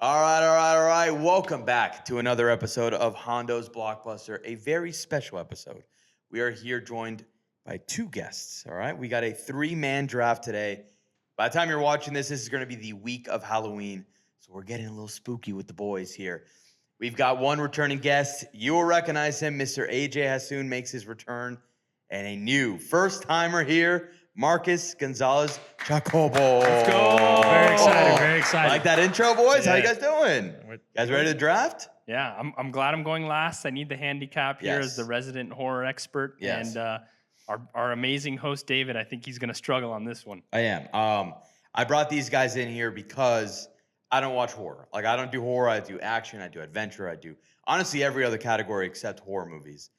All right. Welcome back to another episode of Hondo's Blockbuster, a very special episode. We are here joined by two guests, all right? We got a three-man draft today. By the time you're watching this is going to be the week of Halloween, so we're getting a little spooky with the boys here. We've got one returning guest. You will recognize him. Mr. AJ Hassoun makes his return, and a new first-timer here, Marcus Gonzalez Jacobo. Let's go. Very excited, very excited. Like that intro, boys? How you Yeah. guys doing? You guys ready to draft? Yeah, I'm glad I'm going last. I need the handicap here Yes. as the resident horror expert. Yes. And our amazing host, David, I think he's going to struggle on this one. I am. I brought these guys in here because I don't watch horror. Like, I don't do horror. I do action. I do adventure. I do, honestly, every other category except horror movies.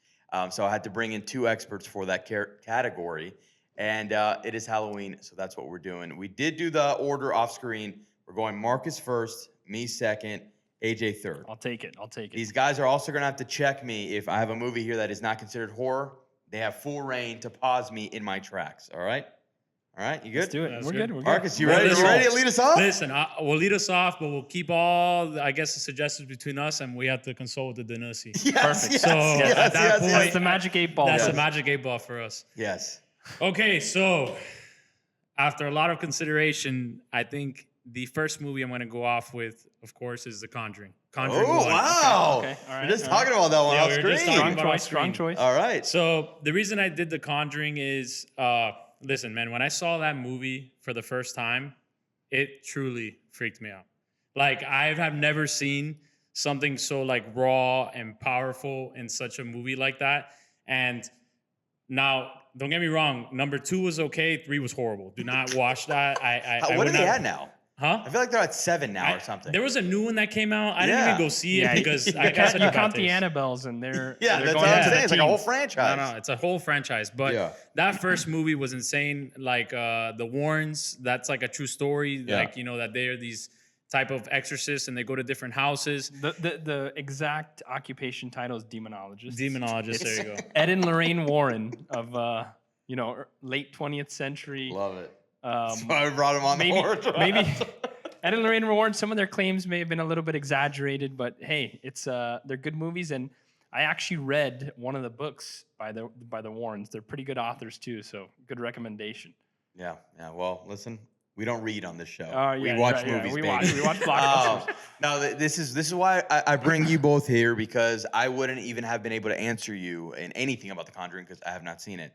So I had to bring in two experts for that category. And it is Halloween, so that's what we're doing. We did do the order off screen. We're going Marcus first, me second, AJ third. I'll take it. These guys are also going to have to check me if I have a movie here that is not considered horror. They have full reign to pause me in my tracks. All right? All right, you good? Let's do it. That's We're good. good. Marcus, you Well, ready? listen. You ready to lead us off? Listen, we'll lead us off, but we'll keep all, I guess, the suggestions between us, and we have to consult with the Dinusi. Yes, Perfect. yes, So, yes, at that yes, point- That's yes. the magic 8 ball. That's guys. the magic 8 ball for us. Yes. Okay, so after a lot of consideration, I think the first movie I'm going to go off with, of course, is The Conjuring. Conjuring Oh, 1. wow. Okay, all right, We're just all right. talking about that one Yeah, off we were screen. just talking Strong about choice. off Strong screen. choice. All right. So the reason I did The Conjuring is, listen, man, when I saw that movie for the first time, it truly freaked me out. Like, I have never seen something so like raw and powerful in such a movie like that. And now, don't get me wrong, number 2 was okay, 3 was horrible. Do not watch that. I What would are they not- at now? Huh? I feel like they're at 7 now or something. There was a new one that came out. I didn't Yeah. even go see it Yeah, because you I got count, such you a bad count the taste. Annabelles, and they're Yeah, they're that's going what I'm into saying. the It's like a whole teens. franchise. No, it's a whole franchise. But Yeah. that first movie was insane. Like the Warrens, that's like a true story. Yeah. Like, you know, that they are these type of exorcists and they go to different houses. The exact occupation title is demonologist. Demonologists, there you go. Ed and Lorraine Warren of late 20th century. Love it. Um, So I brought him on the horror draft. maybe Ed and Lorraine Warren. Some of their claims may have been a little bit exaggerated, but hey, it's they're good movies. And I actually read one of the books by the Warrens. They're pretty good authors too, so good recommendation. Yeah. Well, listen, we don't read on this show. Yeah, we watch right, yeah. movies. We baby. watch blockbusters. No, this is why I bring you both here, because I wouldn't even have been able to answer you in anything about The Conjuring because I have not seen it.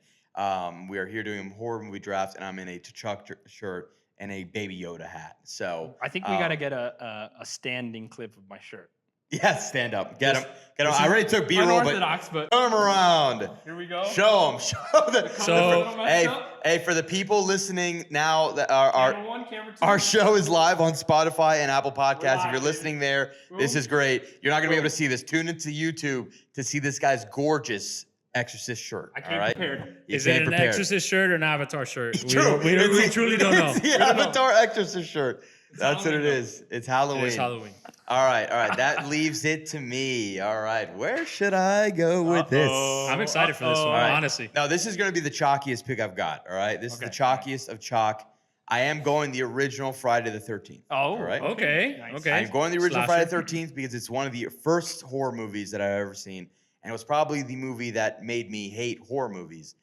We are here doing horror movie drafts, and I'm in a T'Chak shirt and a Baby Yoda hat. So I think we got to get a standing clip of my shirt. yes, stand up, get him. I already took B-roll, but Unorthodox, but turn 'em around. here we go. Show them. Show them. So- Hey, for the people listening now, that our Camera 1, camera 2. our show is live on Spotify and Apple Podcasts. If live, you're baby. listening there, this is great. You're not gonna be able to see this. Tune into YouTube to see this guy's gorgeous Exorcist shirt. I all came right? prepared. You Is it came an prepared. Exorcist shirt or an Avatar shirt? True. We truly don't know. It's the Avatar Exorcist shirt. That's what it Halloween, is. It's Halloween. It is Halloween. All right. That leaves it to me. All right. Where should I go with this? I'm excited for this one, All right. honestly. Now, this is going to be the chalkiest pick I've got. All right. This is the Okay. chalkiest of chalk. I am going the original Friday the 13th. Oh, All right. Okay. Nice. Okay. I'm going the original Slasher. Friday the 13th because it's one of the first horror movies that I've ever seen. And it was probably the movie that made me hate horror movies.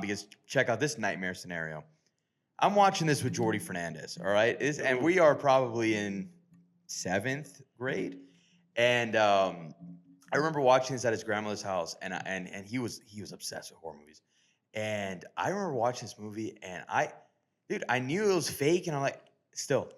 Because check out this nightmare scenario. I'm watching this with Jordy Fernandez, all right? And we are probably in 7th grade. And I remember watching this at his grandmother's house, and he was obsessed with horror movies. And I remember watching this movie, and I knew it was fake, and I'm like, still,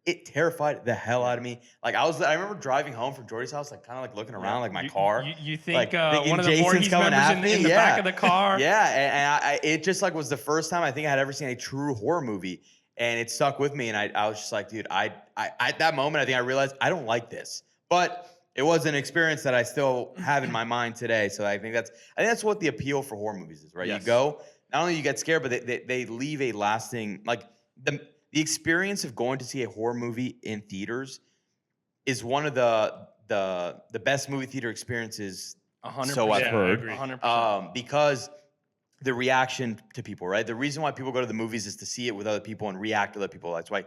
it terrified the hell out of me. Like I remember driving home from Jordy's house, like kind of like looking around, like my car. You think like, thinking one of the Jason's Voorhees coming members at in, me? in the Yeah. back of the car? Yeah, and it just like was the first time I think I had ever seen a true horror movie, and it stuck with me. And I was just like, dude, I at that moment I think I realized I don't like this, but it was an experience that I still have in my mind today. So I think that's what the appeal for horror movies is, right? Yes. You go, not only you get scared, but they leave a lasting like the experience of going to see a horror movie in theaters is one of the best movie theater experiences. 100%. So I've Yeah, I heard. agree. 100%. Because the reaction to people, right? The reason why people go to the movies is to see it with other people and react with other people. That's why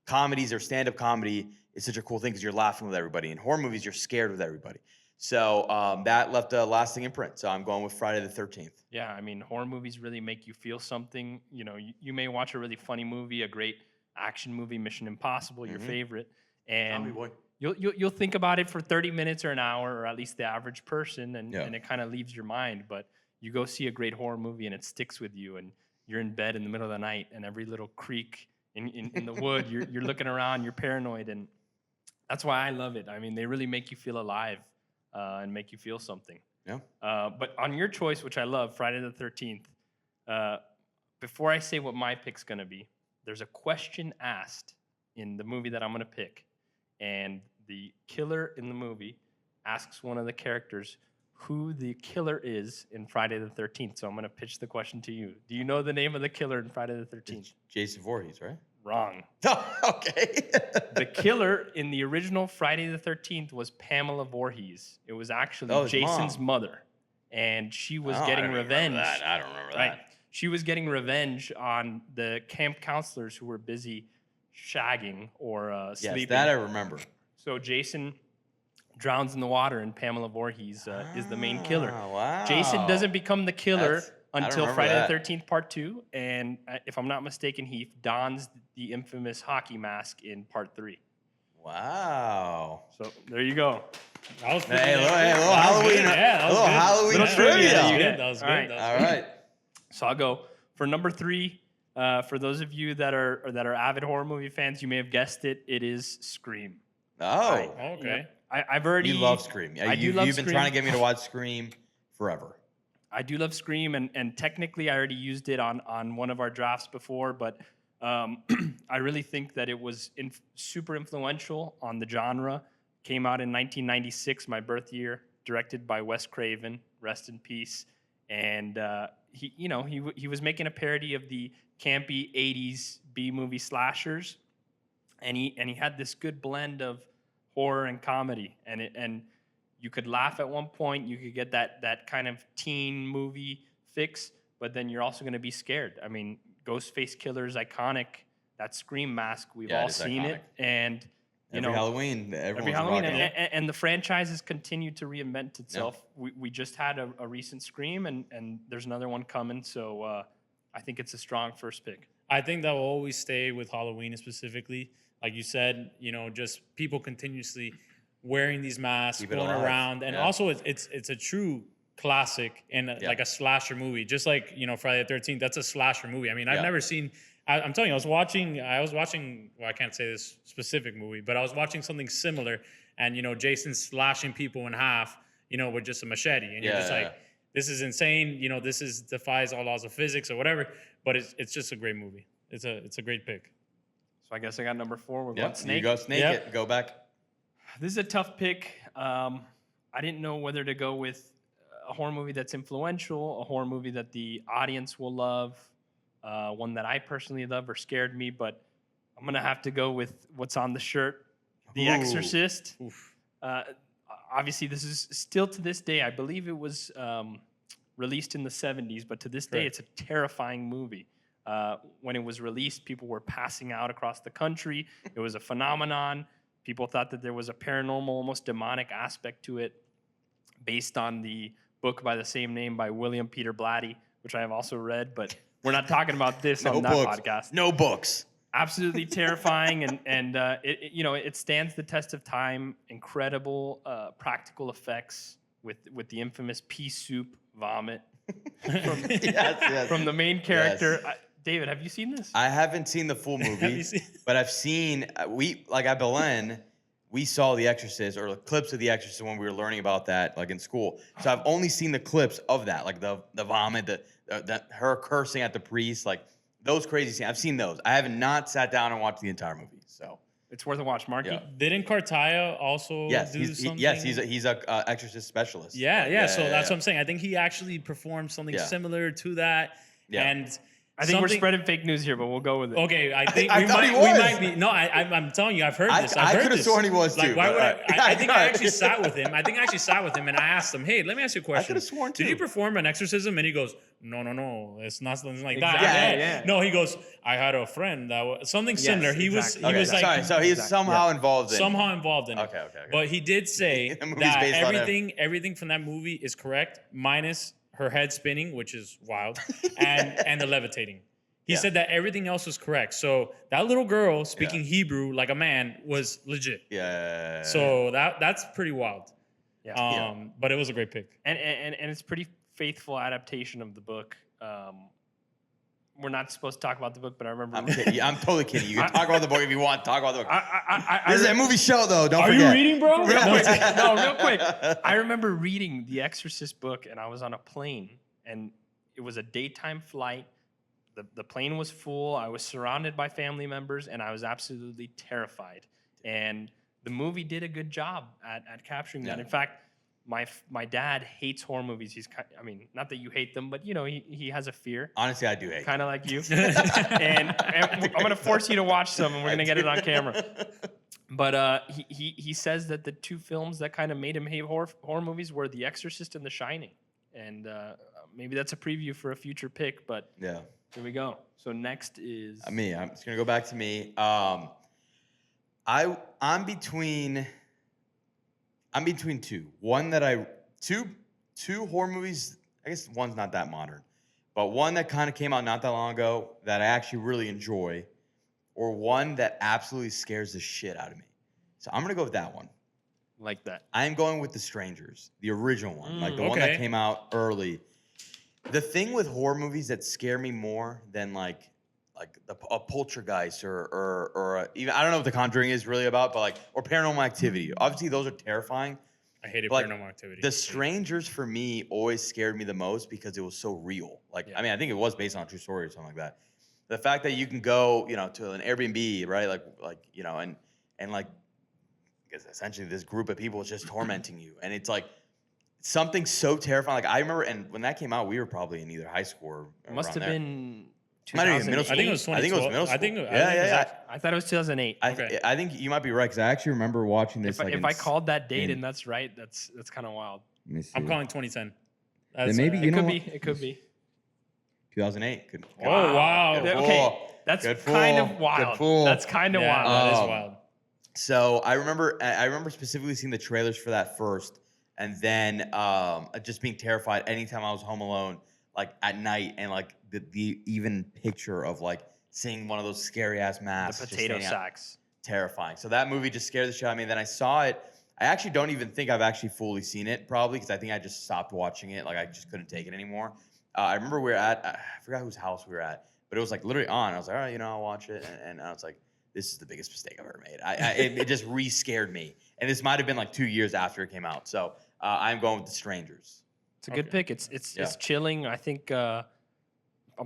comedies or stand-up comedy is such a cool thing because you're laughing with everybody. In horror movies, you're scared with everybody. So that left a lasting imprint. So I'm going with Friday the 13th. Yeah, I mean, horror movies really make you feel something. You know, you may watch a really funny movie, a great action movie, Mission Impossible, your favorite, and boy. you'll think about it for 30 minutes or an hour, or at least the average person, and it kind of leaves your mind. But you go see a great horror movie and it sticks with you, and you're in bed in the middle of the night, and every little creak in the wood, you're looking around, you're paranoid, and that's why I love it. I mean, they really make you feel alive and make you feel something. Yeah. But on your choice, which I love, Friday the 13th, before I say what my pick's going to be, there's a question asked in the movie that I'm going to pick. And the killer in the movie asks one of the characters who the killer is in Friday the 13th. So I'm going to pitch the question to you. Do you know the name of the killer in Friday the 13th? Jason Voorhees, right? Wrong. Oh, okay. The killer in the original Friday the 13th was Pamela Voorhees. It was actually his Jason's mom. mother. And she was Oh, I getting don't remember revenge. that. I don't remember Right. that. She was getting revenge on the camp counselors who were busy shagging or sleeping. Yes, that I remember. So Jason drowns in the water, and Pamela Voorhees is the main killer. Wow. Jason doesn't become the killer I don't until remember Friday that. the 13th Part 2, and if I'm not mistaken, he dons the infamous hockey mask in Part 3. Wow. So there you go. That was pretty Hey, damn little, good. hey, little That was Halloween, good. Yeah, that was little good. Halloween Little trivia. trivia. That was Yeah. good. That was All good. right. That was All good. right. So I'll go for number 3. For those of you that are avid horror movie fans, you may have guessed it. It is Scream. Oh, Okay. I've already. you love Scream. I do love You've been Scream. trying to get me to watch Scream forever. I do love Scream, and technically I already used it on one of our drafts before, but I really think that it was super influential on the genre. Came out in 1996, my birth year, directed by Wes Craven, rest in peace. And he was making a parody of the campy 80s B-movie slashers, and he had this good blend of horror and comedy, and you could laugh at one point, you could get that kind of teen movie fix, but then you're also going to be scared. I mean, Ghostface Killer's iconic, that Scream mask, we've Yeah, it all is seen iconic. it, and Every Halloween, every everyone's Halloween, rocking it. and the franchise has continued to reinvent itself. We just had a recent Scream, and there's another one coming, so I think it's a strong first pick. I think that will always stay with Halloween specifically. Like you said, just people continuously wearing these masks, Keep it going alive. around, and Yeah. also it's a true classic and like a slasher movie. Just like Friday the 13th, that's a slasher movie. I mean, I've Yeah. never seen. I'm telling you, I was watching. Well, I can't say this specific movie, but I was watching something similar, and Jason's slashing people in half, with just a machete, and you're just Yeah. like, this is insane. This defies all laws of physics or whatever. But it's just a great movie. It's a great pick. So I guess I got number 4. We're going Yep, Snake. you go Snake Yep. it. Go back. This is a tough pick. I didn't know whether to go with a horror movie that's influential, a horror movie that the audience will love, one that I personally love or scared me, but I'm going to have to go with what's on the shirt, The Ooh. Exorcist. Oof. Obviously, this is still to this day, I believe it was released in the 70s, but to this day, Correct. it's a terrifying movie. When it was released, people were passing out across the country. It was a phenomenon. People thought that there was a paranormal, almost demonic aspect to it, based on the book by the same name by William Peter Blatty, which I have also read, but we're not talking about this No on that books. podcast. No books. Absolutely terrifying, and it stands the test of time. Incredible practical effects with the infamous pea soup vomit Yes. from the main character. David, have you seen this? I haven't seen the full Have movie, you seen- but I've seen at Belen, we saw The Exorcist or clips of The Exorcist when we were learning about that, like in school. So I've only seen the clips of that, like the vomit, the her cursing at the priest, like those crazy scenes. I've seen those. I have not sat down and watched the entire movie. So It's worth a watch, Marky. Yeah. Didn't Cartaya also yes, do something? he's a exorcist specialist. Yeah. So that's yeah. what I'm saying. I think he actually performed something Yeah. similar to that. Yeah. And I think we're something- spreading fake news here, but we'll go with it. Okay, I think I we thought might. he We was. might be. No, I'm telling you, I've heard this. I I've heard could have this. sworn he was Like, too. why but, would I? all right. I think Go I ahead. actually sat with him. I think I actually sat with him, and I asked him, "Hey, let me ask you a question. could've sworn Did too. you perform an exorcism?" And he goes, no, it's not something like Exactly. that. Yeah. No, he goes, I had a friend that was something Yes, similar. exactly. He was like sorry. So he's somehow involved in. somehow involved in it. Okay. But he did say The movie's that based on him. everything from that movie is correct, minus her head spinning, which is wild, and the levitating. He Yeah. said that everything else was correct. So that little girl speaking Hebrew like a man was legit. Yeah. So that's pretty wild. Yeah. But it was a great pick. And it's pretty faithful adaptation of the book. We're not supposed to talk about the book, but I remember. I'm kidding. I'm totally kidding. You can talk about the book if you want. Talk about the book. I This is a movie show, though. Don't Are forget. you reading, bro? Real No, quick. it's- No, real quick. I remember reading the Exorcist book, and I was on a plane, and it was a daytime flight. The plane was full. I was surrounded by family members, and I was absolutely terrified. And the movie did a good job at capturing that. Yeah. In fact, my dad hates horror movies. I mean, not that you hate them, but you know, he has a fear, Honestly, I do hate. kind of like you. and I'm gonna force you to watch some, and we're gonna get it on camera. But he says that the two films that kind of made him hate horror movies were The Exorcist and The Shining. And maybe that's a preview for a future pick, but Yeah. here we go. So next is Me. I'm just gonna go back to me. I'm between two. One that two horror movies. I guess one's not that modern, but one that kind of came out not that long ago that I actually really enjoy, or one that absolutely scares the shit out of me. So I'm gonna go with that one. like that. I am going with The Strangers, the original one, like the one okay. that came out early. The thing with horror movies that scare me more than like a poltergeist or even I don't know what The Conjuring is really about, but like or Paranormal Activity. Obviously, those are terrifying. I hated But, like, Paranormal Activity. The Strangers for me always scared me the most because it was so real. Like Yeah. I mean, I think it was based on a true story or something like that. The fact that you can go, to an Airbnb, right? Like and like because essentially this group of people is just tormenting you, and it's like something so terrifying. Like I remember, and when that came out, we were probably in either high school or It must around have there. been Might have been middle 2008. school. I think it was I think it was 2012. middle school. I think it yeah. was I thought it was 2008. I think you might be right because I actually remember watching this. If I called that date in- and that's right, that's kind of wild. let me see. I'm calling 2010. Then maybe It you know could what? be. It could be. 2008. Good. Oh, wow. Good Okay, pull. that's Good kind pull. of Good wild. pull. That's kind of Yeah, wild. that is Um, wild. So I remember specifically seeing the trailers for that first, and then just being terrified anytime I was home alone, like at night, and like the even picture of like seeing one of those scary ass masks, The just potato standing out, sacks. terrifying. So that movie just scared the shit out of me. Then I saw it. I actually don't even think I've actually fully seen it, probably because I think I just stopped watching it. Like I just couldn't take it anymore. I remember we were at I forgot whose house we were at, but it was like literally on. I was like, all right, I'll watch it, and I was like, this is the biggest mistake I've ever made. It just re-scared me, and this might have been like 2 years after it came out. So I'm going with The Strangers. It's a good Okay. pick. It's Yeah. chilling. I think I'm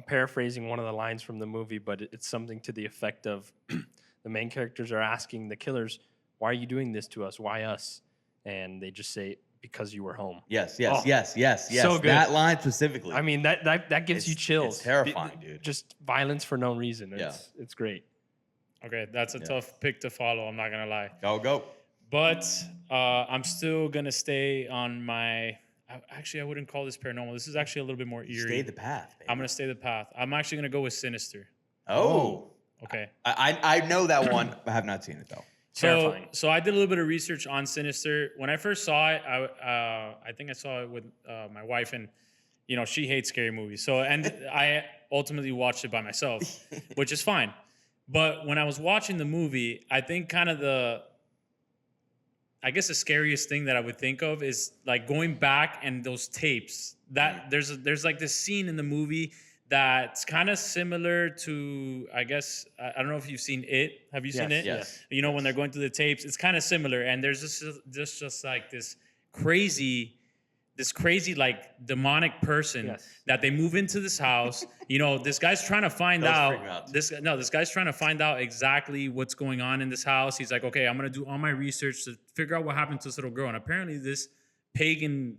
paraphrasing one of the lines from the movie, but it's something to the effect of the main characters are asking the killers, "Why are you doing this to us? Why us?" And they just say, "Because you were home." Yes. Oh, Yes. so good. That line specifically. I mean, that gives you It's chills. terrifying, dude. Just violence for no reason. Yeah. It's great. Okay, that's a Yeah. tough pick to follow. I'm not gonna lie, go. but I'm still gonna stay on my. Actually, I wouldn't call this paranormal. This is actually a little bit more eerie. Stay the path. Baby. I'm gonna stay the path. I'm actually gonna go with Sinister. Oh. Okay. I know that one. I have not seen it though. Terrifying. So I did a little bit of research on Sinister. When I first saw it, I think I saw it with my wife, and she hates scary movies. So I ultimately watched it by myself, which is fine. But when I was watching the movie, I think kind of the scariest thing that I would think of is like going back and those tapes. That there's like this scene in the movie that's kind of similar to, I don't know if you've seen it. Have you seen Yes, it? yes. When they're going through the tapes, it's kind of similar. And there's just like this crazy like demonic person Yes. that they move into this house. This guy's trying to find Those freak me out out too. this guy's trying to find out exactly what's going on in this house. He's like, okay, I'm gonna do all my research to figure out what happened to this little girl. And apparently this pagan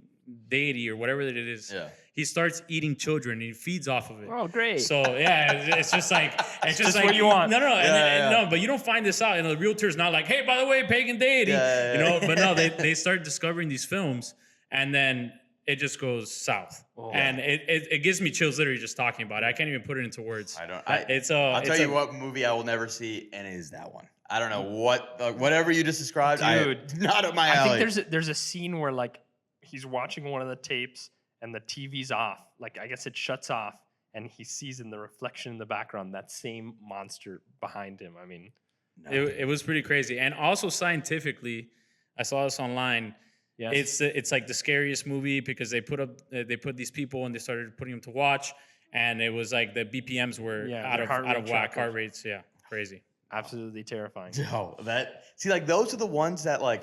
deity or whatever that it is, Yeah. he starts eating children and he feeds off of it. Oh, great. So yeah, it's just like just like what you want. No, Yeah. no, but you don't find this out, and the realtor's not like, hey, by the way, pagan deity, Yeah. But no, they start discovering these films, and then it just goes south. Oh. And it gives me chills literally just talking about it. I can't even put it into words. I don't. I'll I'll tell you what movie I will never see, and it is that one. I don't know whatever you just described. Dude, not up my I alley. think there's a scene where like he's watching one of the tapes and the TV's off. Like I guess it shuts off, and he sees in the reflection in the background that same monster behind him. I mean, it was pretty crazy. And also scientifically, I saw this online. yes. It's like the scariest movie because they put these people and they started putting them to watch, and it was like the BPMs were Yeah, out their of heart rate whack, trackers. heart rates. Yeah, crazy. Absolutely terrifying. No, like those are the ones that like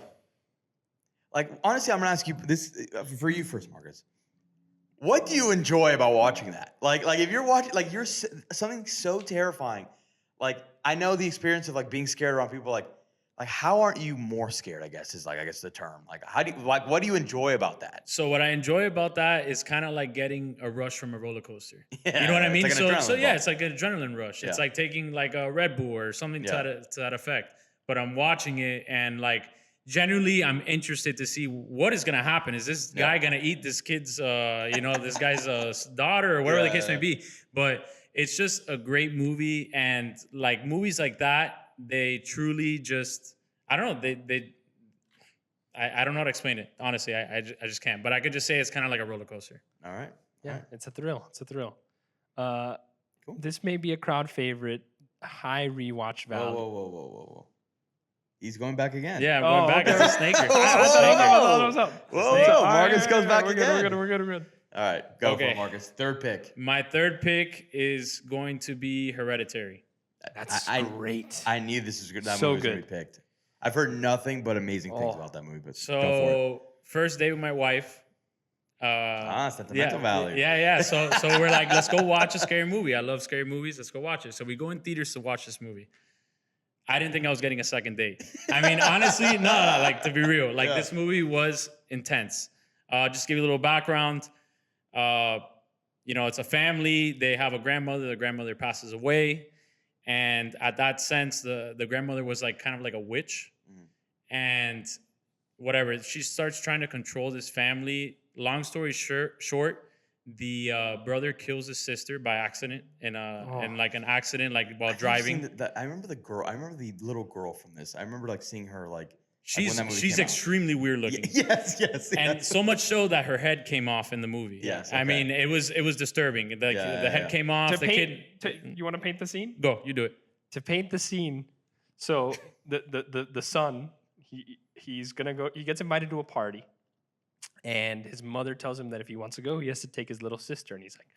honestly, I'm gonna ask you this for you first, Marcus. What do you enjoy about watching that? Like if you're watching, like something so terrifying. Like I know the experience of like being scared around people. Like how aren't you more scared? I guess is the term. Like what do you enjoy about that? So what I enjoy about that is kind of like getting a rush from a roller coaster. Yeah, You know what I it's mean? like an So adrenaline yeah, bump. it's like an adrenaline rush. It's Yeah. like taking like a Red Bull or something to that effect. But I'm watching it and like genuinely I'm interested to see what is gonna happen. Is this guy gonna eat this kid's this guy's daughter or whatever the case may be? But it's just a great movie, and like movies like that, they truly just I don't know, I don't know how to explain it. Honestly, I just can't. But I could just say it's kind of like a roller coaster. All right. Yeah, All right. it's a thrill. It's a thrill. Cool. This may be a crowd favorite. High rewatch value. Whoa. He's going back again. Yeah, I'm going back okay. as a snaker. Whoa, As a whoa, snaker. whoa. What's up? Whoa, All right, Marcus goes back we're again. We're good. All right, go for Okay. it, Marcus. Third pick. My third pick is going to be Hereditary. That's I- great. I knew this was good. That So movie was gonna good. be picked. I've heard nothing but amazing things Oh. about that movie. But go for it. So first date with my wife. Sentimental Valley. Yeah. So we're like, let's go watch a scary movie. I love scary movies. Let's go watch it. So we go in theaters to watch this movie. I didn't think I was getting a second date. I mean, honestly, no, like to be real, like Yeah. this movie was intense. Just to give you a little background. It's a family. They have a grandmother. The grandmother passes away. And at that sense, the grandmother was like kind of like a witch. Mhm. And whatever, she starts trying to control this family. Long story short, the brother kills his sister by accident in like an accident, like while I've driving. seen I remember the girl. I remember the little girl from this. I remember like seeing her like. She's that movie she's came out. extremely weird looking. Yes. And so much so that her head came off in the movie. Yes, I okay. mean, it was disturbing. The head came off. To The paint, kid. you want to paint the scene? Go, you do it. To paint the scene, so the son, he's gonna go. He gets invited to a party, and his mother tells him that if he wants to go, he has to take his little sister. And he's like,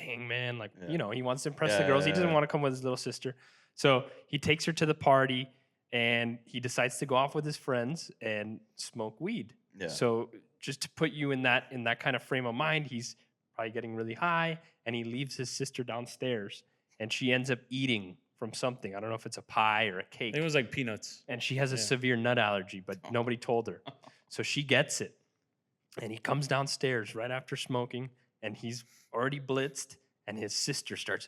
"Dang man, like Yeah. he wants to impress Yeah, the girls. He yeah, doesn't yeah. want to come with his little sister." So he takes her to the party, and he decides to go off with his friends and smoke weed. Yeah. So just to put you in that kind of frame of mind, he's probably getting really high, and he leaves his sister downstairs, and she ends up eating from something. I don't know if it's a pie or a I cake. think it was like peanuts. And she has a Yeah. severe nut allergy, but nobody told her. So she gets it. And he comes downstairs right after smoking, and he's already blitzed, and his sister starts.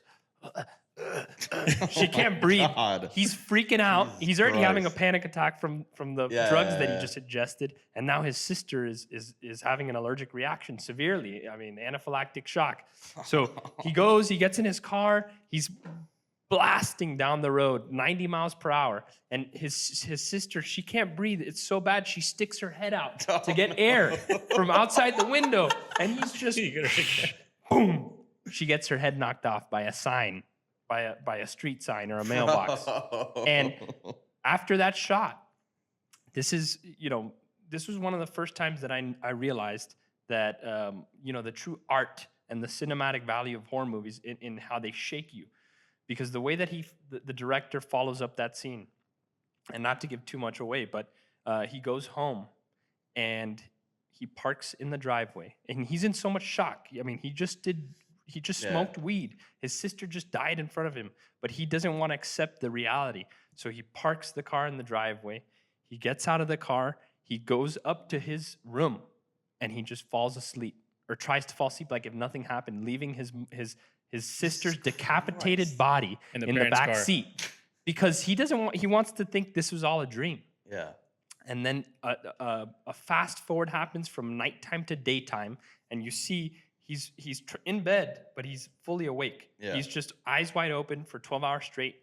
She can't breathe. God. He's freaking out. Jesus He's already having a Christ. panic attack from the Yeah, drugs yeah, that he yeah. just ingested, and now his sister is having an allergic reaction severely. I mean, anaphylactic shock. So he goes, he gets in his car, he's blasting down the road 90 miles per hour, and his sister, she can't breathe. It's so bad she sticks her head out to get air from outside the window, and he's just You gotta- boom. She gets her head knocked off by a sign, by a street sign or a mailbox. And after that shot, this was one of the first times that I realized that the true art and the cinematic value of horror movies in how they shake you, because the way that the director follows up that scene, and not to give too much away, but he goes home and he parks in the driveway, and he's in so much shock. I mean, he just Yeah. smoked weed. His sister just died in front of him, but he doesn't want to accept the reality. So he parks the car in the driveway. He gets out of the car. He goes up to his room, and he just falls asleep, or tries to fall asleep like if nothing happened, leaving his sister's decapitated Christ. body In the in the parents' back car. seat, because he wants to think this was all a dream. Yeah. and then a fast forward happens from nighttime to daytime, and you see he's in bed, but he's fully awake. Yeah. He's just eyes wide open for 12 hours straight.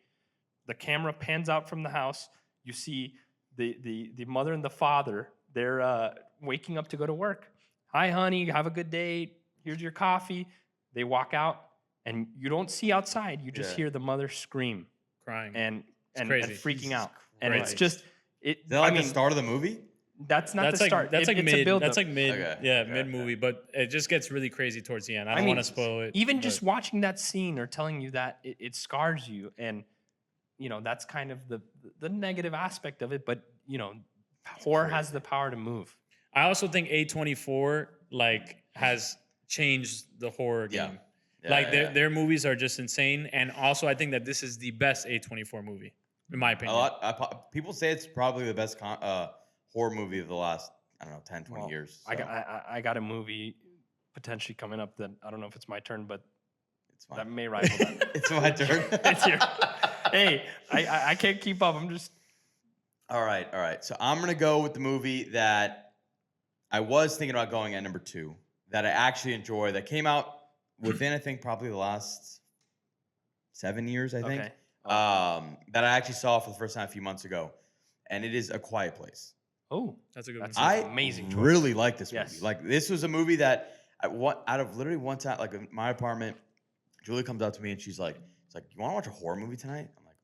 The camera pans out from the house. You see the mother and the father. They're waking up to go to work. Hi, honey. Have a good day. Here's your coffee. They walk out, and you don't see outside. You just Yeah. hear the mother scream Crying. and crazy. freaking Jesus out. And it's Christ. just it. Is that like I mean, the start of the movie? that's not that's the like start. that's like it's a mid. build-up. That's like mid. Okay, Yeah, okay, mid movie. But it just gets really crazy towards the end. I don't mean, want to spoil it. even but- just watching that scene or telling you that it scars you, and that's kind of the negative aspect of it. But horror has the power to move. I also think A24 has changed the horror Yeah. game. Yeah, Their movies are just insane, and also I think that this is the best A24 movie, in my a opinion. lot. People say it's probably the best horror movie of the last, I don't know, 10, 20 Well, years. I so I got a movie potentially coming up that I don't know if it's my turn, but it's fine. that may rival that. It's my turn. It's your. Hey, I can't keep up. I'm just. All right. So I'm gonna go with the movie that I was thinking about going at number 2, that I actually enjoy, that came out within, I think, probably the last 7 years, I think. Okay. That I actually saw for the first time a few months ago, and it is A Quiet Place. Oh, That's a good That's one. I amazing choice. really like this movie. Yes. Like, this was a movie that out of literally one time, like in my apartment, Julie comes up to me and she's like, "It's like, you want to watch a horror movie tonight?" I'm like,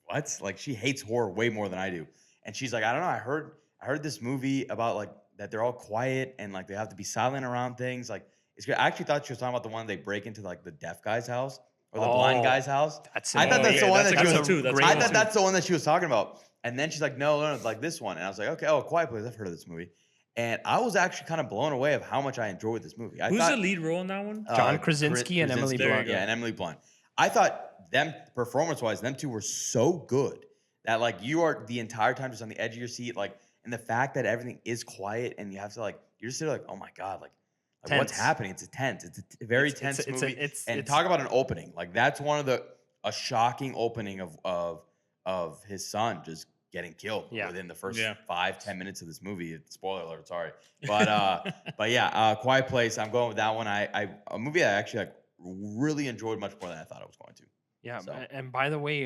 "What?" Like, she hates horror way more than I do, and she's like, "I don't know. I heard this movie about like that they're all quiet and like they have to be silent around things. Like, it's good." I actually thought she was talking about the one they break into like the deaf guy's house or the blind Oh, guy's house. That's I thought amazing. that's the one that's that a she good was. one too. That's a great I good one thought one that's the one that she was talking about. And then she's like, no, it's like this one. And I was like, okay, oh, Quiet Place. I've heard of this movie. And I was actually kind of blown away of how much I enjoyed this movie. Who's the lead role in that one? John Krasinski and Emily There you Blunt. go. Yeah, and Emily Blunt. I thought them, performance-wise, them two were so good that like you are the entire time just on the edge of your seat. Like, and the fact that everything is quiet and you have to like, you're just there like, oh my God, like what's Tense. happening? It's tense. It's a very It's- tense it's- movie. it's- Talk about an opening. Like that's one of a shocking opening of his son just getting killed within the first 5-10 minutes of this movie. Spoiler alert, sorry. But yeah, Quiet Place. I'm going with that one. A movie I actually like really enjoyed much more than I thought I was going to. Yeah, So. and by the way,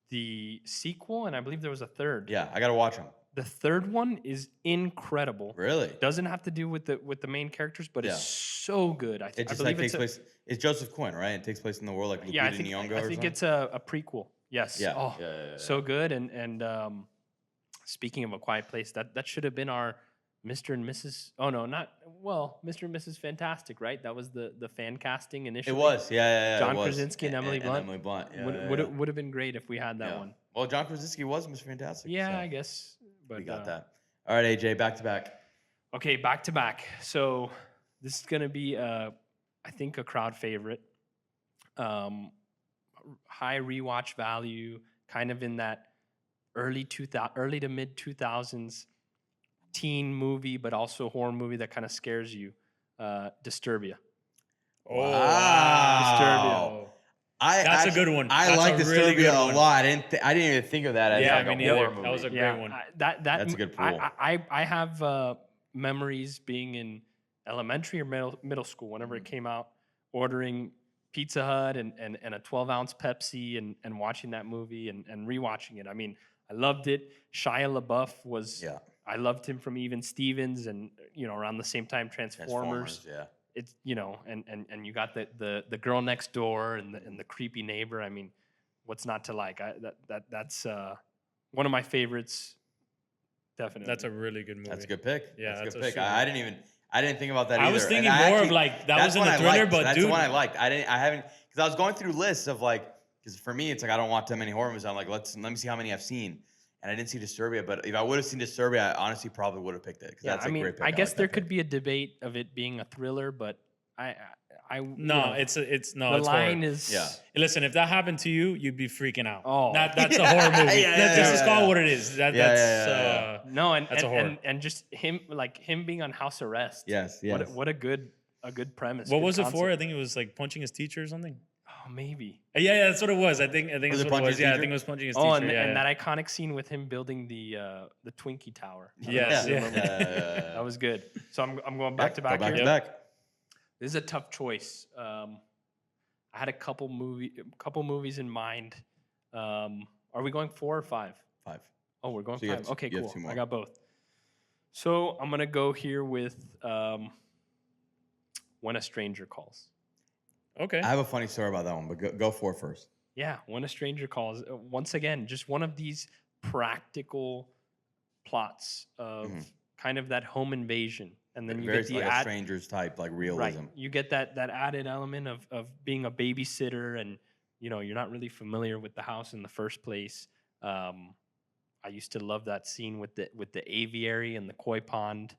the sequel, and I believe there was a third. Yeah, I gotta watch them. The third one is incredible. Really? Doesn't have to do with the main characters, but Yeah. it's so good. I It think. just I like believe takes place. It's Joseph Quinn, right? It takes place in the world like Lupita Yeah, I think Nyong'o or I think something? it's a prequel. Yes. Yeah. Oh, yeah. so good. And speaking of A Quiet Place, that should have been our Mr. and Mrs. Oh no, not well, Mr. and Mrs. Fantastic, right? That was the fan casting It initially. was. Yeah. John it was. Krasinski and Emily Blunt. Emily Blunt. Yeah, Would have been great if we had that yeah. one. Well, John Krasinski was Mr. Fantastic. Yeah, so I guess. But we got that. All right, AJ, back to back. Okay, back to back. So this is gonna be I think a crowd favorite. High rewatch value, kind of in that early to mid 2000s teen movie, but also horror movie that kind of scares you. Disturbia. Oh, Wow. That's a good one. I That's like a really Disturbia good a one. lot. I didn't even think of that as Yeah, like I mean, a horror neither. movie. That was a great Yeah, one. That's a good pool. I have memories being in elementary or middle school whenever it came out, ordering Pizza Hut and a 12-ounce Pepsi and watching that movie and rewatching it. I mean, I loved it. Shia LaBeouf was. Yeah. I loved him from Even Stevens, and around the same time Transformers. Yeah. It's and you got the girl next door and the creepy neighbor. I mean, what's not to like? That's one of my favorites. Definitely. That's a really good movie. That's a good pick. Yeah, that's a that's good a pick. super- I didn't think about that I either. was And thinking more of actually- like that that's was in one the I thriller, liked. but that's dude, the one I liked. I haven't because I was going through lists of like because for me it's like I don't watch that many horror movies. I'm like let me see how many I've seen, and I didn't see Disturbia. But if I would have seen Disturbia, I honestly probably would have picked it because Yeah, that's I a mean, great pick. I guess like there that could pick. be a debate of it being a thriller, but I no, it's the it's line horror. is Yeah. Listen, if that happened to you, you'd be freaking out. Oh. That's a horror movie. Yeah, That's just yeah, call yeah. it what it is. Yeah, That's yeah. no, and That's a and, horror. and just him being on house arrest. Yes. What a good premise. what good was it for? I concept. think it was like punching his teacher or something. Oh maybe. Yeah, that's what it was. I think Was that's it what it punching was. his Yeah, I teacher? think it was punching his Oh, teacher. and, yeah, and yeah. that iconic scene with him building the Twinkie Tower. I don't know Yes, if you yeah. remember that. That was good. So I'm going back to back Back here. to back. This is a tough choice. I had a couple movies in mind. Are we going 4 or 5? 5. Oh, we're going So you have 5. two- Okay, you have cool. 2 more. I got both. So I'm gonna go here with When a Stranger Calls. Okay. I have a funny story about that one, but go for it first. Yeah, When a Stranger Calls. Once again, just one of these practical plots of kind of that home invasion, and then you Very get the like a Strangers type, like realism. right. You get that added element of being a babysitter, and you're not really familiar with the house in the first place. I used to love that scene with the aviary and the koi pond,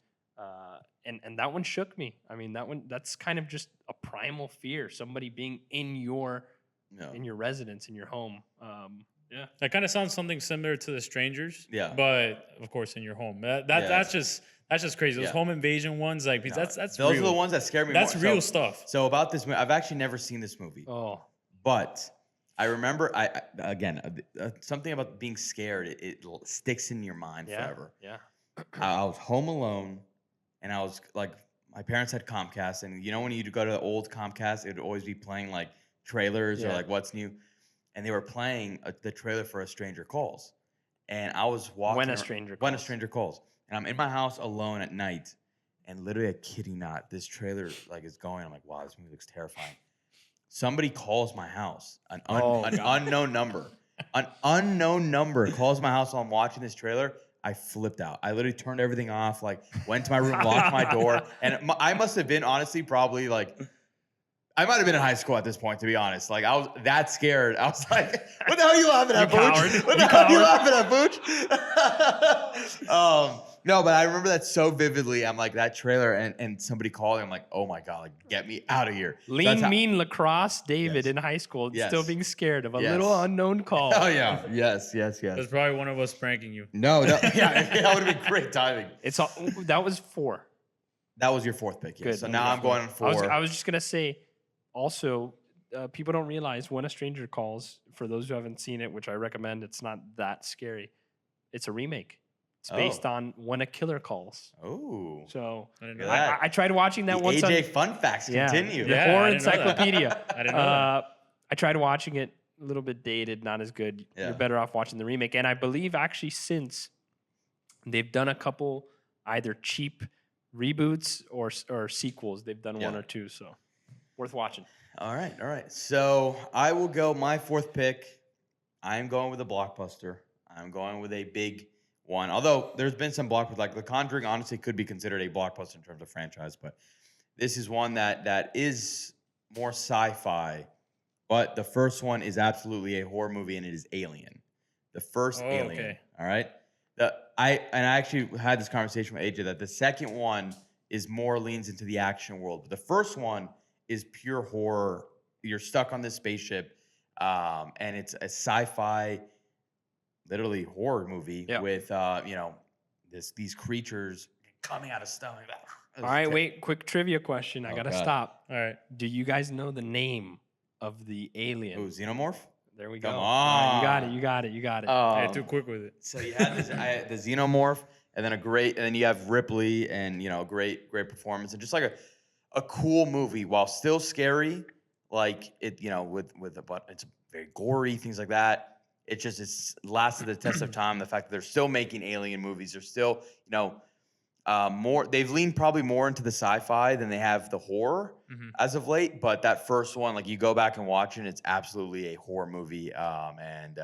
and that one shook me. I mean, that's kind of just a primal fear, somebody being in your No. residence, in your home. Yeah. That kind of sounds something similar to The Strangers. Yeah. But of course, in your home. Yeah. That's just crazy. Those Yeah. home invasion ones, like No, that's those real. are the ones that scare me That's more. real So- stuff. So about this movie, I've actually never seen this movie, Oh, but I remember something about being scared. It sticks in your mind yeah. forever. Yeah. I was home alone, and I was like, my parents had Comcast, and when you go to the old Comcast, it would always be playing like trailers or Yeah. like what's new, and they were playing the trailer for A Stranger Calls, and I was walking. When a ar- Stranger When a Calls. Stranger Calls, and I'm in my house alone at night, and literally, I kid you not, this trailer like is going. I'm like, wow, this movie looks terrifying. Somebody calls my house, an unknown number. An unknown number calls my house while I'm watching this trailer. I flipped out. I literally turned everything off, like went to my room, locked my door. And I must have been, honestly, probably like, I might have been in high school at this point, to be honest. Like, I was that scared. I was like, what the hell are you laughing at, You Booch? coward. What the You hell are you coward. laughing at, Booch? No, but I remember that so vividly. I'm like, that trailer, and somebody called, I'm like, oh my God, like, get me out of here. So Lean, that's how- mean lacrosse David Yes. in high school, Yes. still being scared of a Yes. little unknown call. Oh, yeah. Yes. There's probably one of us pranking you. No, yeah, that would have been great timing. It's all, that was 4. That was your 4th pick, yeah. Good. So That now was I'm going on 4. I was just gonna say, also, people don't realize When a Stranger Calls. For those who haven't seen it, which I recommend, it's not that scary. It's a remake. It's based on When a Killer Calls. Oh. So I didn't Look know at that. that. I tried watching that The once. AJ fun facts Yeah. continue. The Yeah, horror I didn't know that. encyclopedia. I didn't know that. I tried watching it, a little bit dated, not as good. Yeah. You're better off watching the remake. And I believe actually since they've done a couple either cheap reboots or sequels. They've done one Yeah. or two, so worth watching. All right. So I will go my 4th pick. I'm going with a blockbuster. I'm going with a big one. Although there's been some blockbusters, like The Conjuring honestly could be considered a blockbuster in terms of franchise, but this is one that is more sci-fi. But the first one is absolutely a horror movie, and it is Alien. The first Alien. Okay. All right. I actually had this conversation with AJ that the second one is more leans into the action world, but the first one is pure horror. You're stuck on this spaceship, and it's a sci-fi, literally horror movie Yeah. with these creatures coming out of stomach. All right, wait. Quick trivia question. I Oh, gotta God. stop. All right. Do you guys know the name of the alien? Ooh, Xenomorph. There we go. Come All right, you got it. on. You got it. You got it. Hey, too quick with it. So you had the Xenomorph, and then you have Ripley, and great performance, and just like a cool movie while still scary, like it with but it's very gory, things like that. It's lasted the test of time. The fact that they're still making alien movies, they're still more. They've leaned probably more into the sci-fi than they have the horror as of late. But that first one, like you go back and watch it, it's absolutely a horror movie, and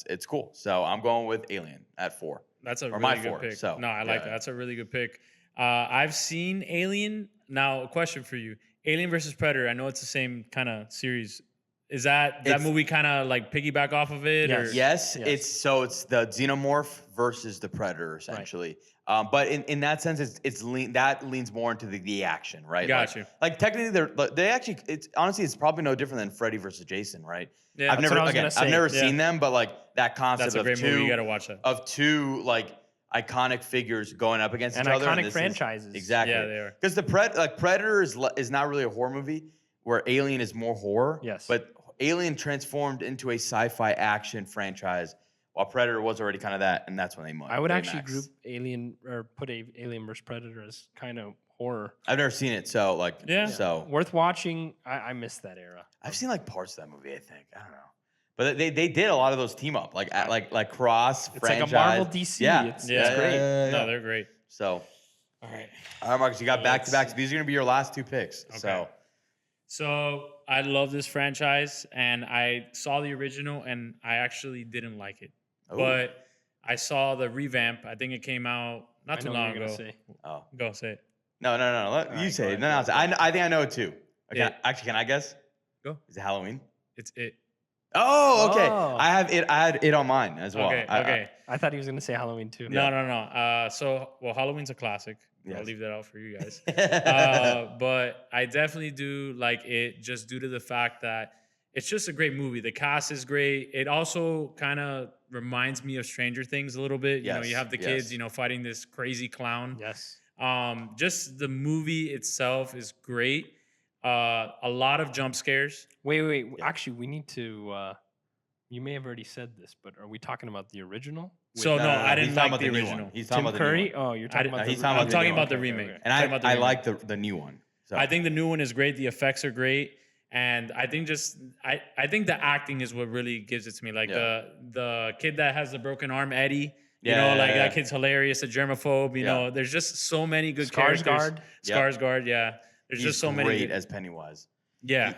it's cool. So I'm going with Alien at 4. That's a Or really my good four, pick. so, No, I like yeah. that. That's a really good pick. I've seen Alien. Now, a question for you: Alien versus Predator. I know it's the same kind of series. Is that It's- movie kind of like piggyback off of it? Yes. Or? Yes, Yes. it's the Xenomorph versus the Predator essentially. But in that sense, that leans more into the action, right? Got you. Like technically, they actually it's probably no different than Freddy versus Jason, right? Yeah, I've that's what I was never gonna say. I've never Yeah. seen them, but like that concept that's a of great two movie. You got to watch that. of two like iconic figures going up against And each other. iconic this is- franchises. exactly. Yeah, they are. Because the Predator is not really a horror movie, where Alien is more horror. Yes. But Alien transformed into a sci-fi action franchise, while Predator was already kind of that, and that's when they I would they actually maxed. group Alien or put Alien vs Predator as kind of horror. I've never seen it, so like, Yeah. so Worth watching. I miss that era. I've seen like parts of that movie. I think I don't know, but they did a lot of those team up, like cross It's franchise. like a Marvel DC. Yeah, It's Yeah. great. No, they're great. So, All right. all right, Marcus, you got back to back. Let's- These are gonna be your last two picks. So, So I love this franchise, and I saw the original, and I actually didn't like it. Ooh. But I saw the revamp. I think it came out not I too know what long you're ago. gonna say. oh Go say it. no. You right, say go it. ahead, No, go no, ahead. I think I know it too. Okay, It- actually, can I guess? Go. Is it Halloween? It's it. Oh. Oh, okay. I had it on mine as well. Okay. Okay. I thought he was gonna say Halloween too. No, no, no. Well, Halloween's a classic. I'll Yes. leave that out for you guys. But I definitely do like it just due to the fact that it's just a great movie. The cast is great. It also kind of reminds me of Stranger Things a little bit. You know, you Yes, have the yes. kids, fighting this crazy clown. Yes. Just the movie itself is great. A lot of jump scares. Wait. Yeah. Actually, we need to. You may have already said this, but are we talking about the original? With So no, I he's didn't talking like about the new one. original. He's talking Tim about the new Curry. one. Oh, you're talking I- about. he's the talking I'm about the talking new about one. the Okay, remake. okay. And Talking about the I remake. like the new one. So. I think the new one is great. The effects are great, and I think I think the acting is what really gives it to me. Like Yeah. the kid that has the broken arm, Eddie. Yeah, yeah, That kid's hilarious. A germaphobe. You Yeah. know, there's just so many good characters. Skarsgård. Yep. Skarsgård, yeah. There's he's just so many. great Good, as Pennywise. yeah.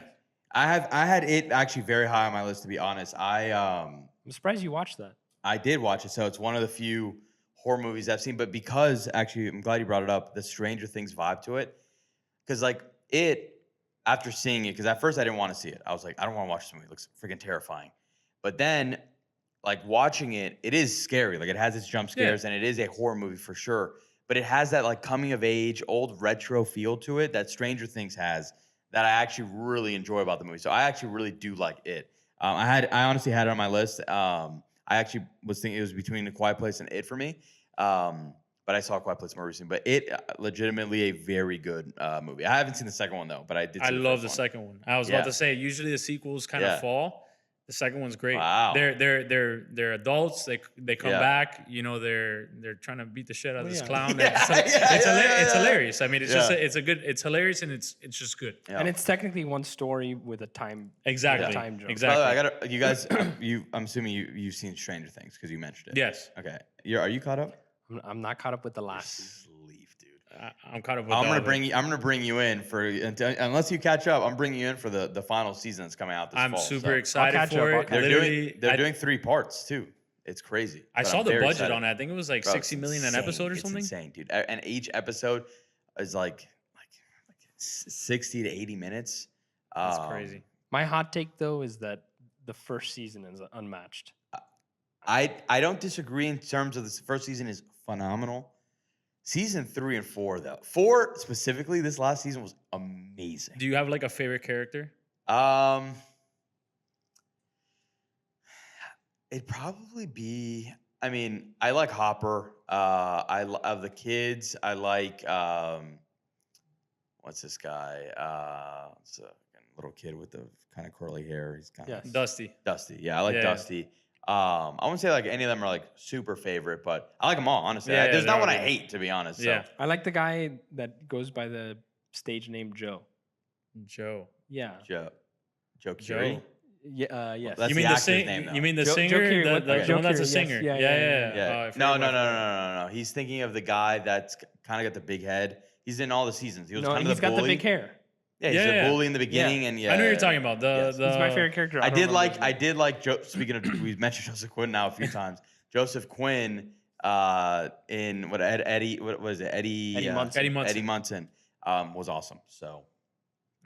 I had it actually very high on my list, to be honest. I'm surprised you watched that. I did watch it, so it's one of the few horror movies I've seen. But because actually, I'm glad you brought it up. The Stranger Things vibe to it, because like after seeing it, because at first I didn't want to see it. I was like, I don't want to watch this movie. It looks freaking terrifying. But then, like watching it, it is scary. Like it has its jump scares, and it is a horror movie for sure. But it has that like coming of age, old retro feel to it that Stranger Things has. That I actually really enjoy about the movie. So I actually really do like it. I honestly had it on my list. I actually was thinking it was between A Quiet Place and It for me. But I saw A Quiet Place more recently. But It legitimately a very good movie. I haven't seen the second one though, but I did. I see love first the one. second one. I was Yeah. about to say usually the sequels kind Yeah. of fall. The second one's great. Wow. They're adults. They come Yeah. back. They're trying to beat the shit out of Well, this yeah. clown. Yeah, It's yeah. hilarious. I mean, it's just Yeah. it's hilarious and it's just good. Yeah. And it's technically one story with a time. Exactly. Time jump. By Exactly. the way, I got you guys. I'm assuming you've seen Stranger Things because you mentioned it. Yes. Okay. Are you caught up? I'm not caught up with the last season. Sleep, dude. I'm caught up with I'm all gonna of it. bring you. I'm gonna bring you in for unless you catch up. I'm bringing you in for the final season that's coming out this I'm fall. super so. excited catch for up, I'll it. catch They're Literally, doing. They're doing 3 parts too. It's crazy. I but saw I'm the very budget excited. on it. I think it was like Bro, 60 it's million an insane. episode or It's something. insane, dude. And each episode is like 60 to 80 minutes. That's crazy. My hot take though is that the first season is unmatched. I don't disagree in terms of this first season is phenomenal. Season 3 and 4 though. 4 specifically, this last season was amazing. Do you have like a favorite character? It'd probably be. I mean, I like Hopper. Of the kids, I like what's this guy? It's a little kid with the kind of curly hair. He's kind of Yes. Dusty. Dusty. Yeah, I like Yeah. Dusty. I wouldn't say like any of them are like super favorite, but I like them all. Honestly, Yeah, there's they're not one all I good. hate, to be honest. So. Yeah. I like the guy that goes by the stage name Joe. Joe. Yeah. Joe Joe. Curie. Yeah. Yes. That's You the mean the actor's sing? name, though. You mean the Joe singer? Curie, The, what- the, Joe one that's a Curie, yes. singer. Yeah, Yeah, yeah, yeah. yeah. Yeah. Oh, I forgot No. about that. He's thinking of the guy that's kind of got the big head. He's in all the seasons. He was No, kind of he's the got bully. the big hair. Yeah, he's Yeah, the yeah. bully in the beginning, and yeah. I know what you're talking about. Yes. The He's my favorite character. I don't did remember his name. like Joe. Speaking of, we've mentioned Joseph Quinn now a few times. Joseph Quinn in Eddie? What was it? Eddie Munson. Eddie Munson. Eddie Munson was awesome. So,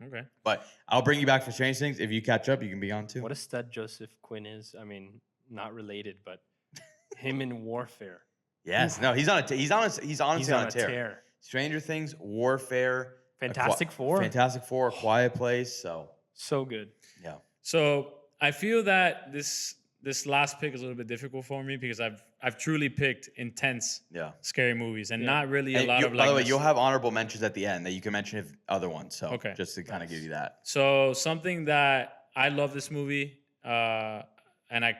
Okay. but I'll bring you back for Strange Things. If you catch up, you can be on too. What a stud Joseph Quinn is. I mean, not related, but him in Warfare. Yes, no, he's on a. He's honestly He's on on a tear. Stranger Things, Warfare, Fantastic Four. Fantastic Four, A Quiet Place. So So good. yeah, So I feel that this last pick is a little bit difficult for me because I've truly picked intense, yeah. scary movies and Yeah. not really a And lot you- of by like. the way, you'll have honorable mentions at the end that you can mention if other ones. So Okay. just to kind of give you that. So something that I love this movie, and I